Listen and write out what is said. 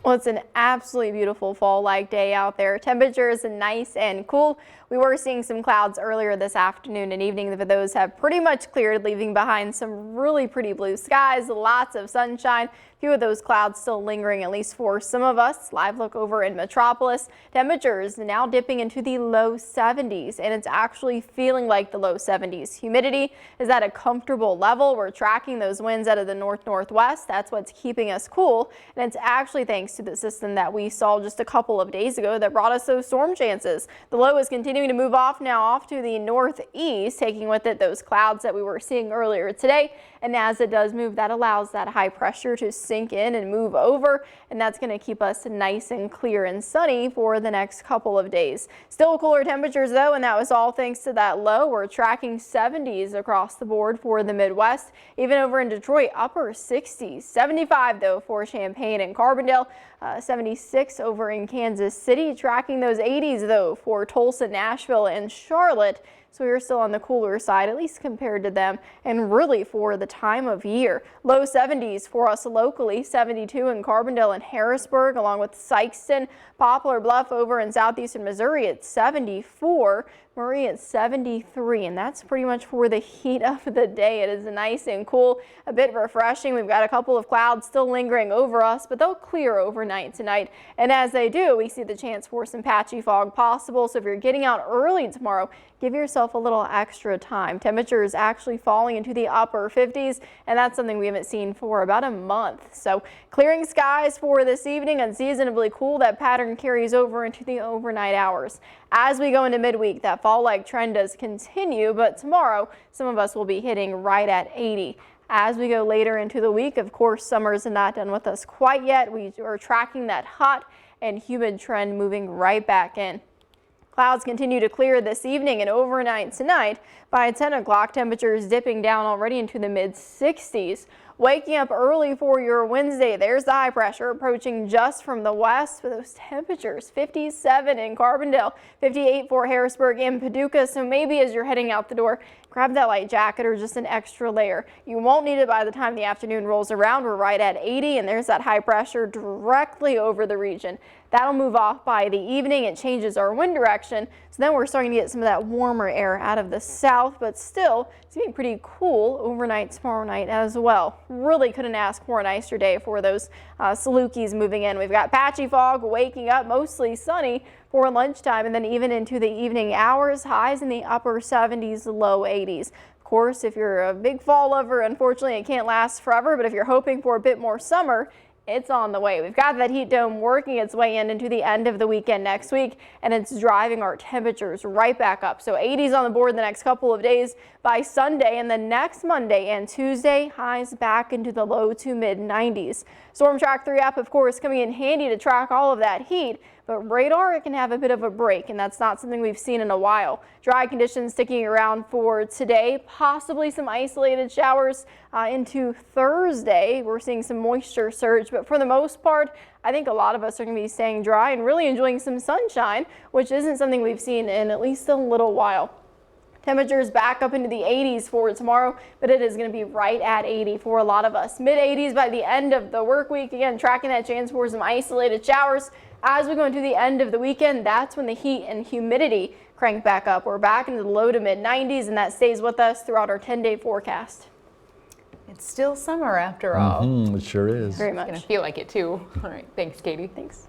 Well, it's an absolutely beautiful fall-like day out there. Temperatures nice and cool. We were seeing some clouds earlier this afternoon and evening, but those have pretty much cleared, leaving behind some really pretty blue skies, lots of sunshine. A few of those clouds still lingering, at least for some of us. Live look over in Metropolis. Temperatures now dipping into the low 70s, and it's actually feeling like the low 70s. Humidity is at a comfortable level. We're tracking those winds out of the north-northwest. That's what's keeping us cool, and it's actually thanks to the system that we saw just a couple of days ago that brought us those storm chances. The low is continuing to move off now off to the northeast, taking with it those clouds that we were seeing earlier today. And as it does move, that allows that high pressure to sink in and move over, and that's going to keep us nice and clear and sunny for the next couple of days. Still cooler temperatures though, and that was all thanks to that low. We're tracking 70s across the board for the Midwest, even over in Detroit, upper 60s. 75 though for Champaign and Carbondale. 76 over in Kansas City, tracking those 80s though for Tulsa, Nashville, and Charlotte. So we're still on the cooler side, at least compared to them, and really for the time of year. Low 70s for us locally, 72 in Carbondale and Harrisburg, along with Sikeston, Poplar Bluff over in southeastern Missouri at 74. Murray at 73, and that's pretty much for the heat of the day. It is nice and cool, a bit refreshing. We've got a couple of clouds still lingering over us, but they'll clear overnight tonight. And as they do, we see the chance for some patchy fog possible. So if you're getting out early tomorrow, give yourself a little extra time. Temperatures actually falling into the upper 50s, and that's something we haven't seen for about a month. So clearing skies for this evening, unseasonably cool. That pattern carries over into the overnight hours. As we go into midweek, that fall-like trend does continue, but tomorrow some of us will be hitting right at 80. As we go later into the week, of course, summer's not done with us quite yet. We are tracking that hot and humid trend moving right back in. Clouds continue to clear this evening and overnight tonight. By 10 o'clock, temperatures dipping down already into the mid-60s. Waking up early for your Wednesday, there's the high pressure approaching just from the west with those temperatures. 57 in Carbondale, 58 for Harrisburg and Paducah. So maybe as you're heading out the door, grab that light jacket or just an extra layer. You won't need it by the time the afternoon rolls around. We're right at 80, and there's that high pressure directly over the region. That'll move off by the evening. It changes our wind direction. So then we're starting to get some of that warmer air out of the south, but still it's going to be pretty cool overnight tomorrow night as well. Really couldn't ask for a nicer day for those Salukis moving in. We've got patchy fog waking up, mostly sunny for lunchtime, and then even into the evening hours, highs in the upper 70s, low 80s. Of course, if you're a big fall lover, unfortunately it can't last forever, but if you're hoping for a bit more summer, it's on the way. We've got that heat dome working its way into the end of the weekend next week, and it's driving our temperatures right back up. So 80s on the board the next couple of days by Sunday, and then next Monday and Tuesday, highs back into the low to mid 90s. Storm Track 3 app, of course, coming in handy to track all of that heat, but radar, it can have a bit of a break, and that's not something we've seen in a while. Dry conditions sticking around for today, possibly some isolated showers into Thursday. We're seeing some moisture surge, but for the most part, I think a lot of us are going to be staying dry and really enjoying some sunshine, which isn't something we've seen in at least a little while. Temperatures back up into the 80s for tomorrow, but it is going to be right at 80 for a lot of us. Mid 80s by the end of the work week. Again, tracking that chance for some isolated showers. As we go into the end of the weekend, that's when the heat and humidity crank back up. We're back into the low to mid 90s, and that stays with us throughout our 10-day forecast. It's still summer after all. It sure is. Very much. It's going to feel like it too. All right. Thanks, Katie. Thanks.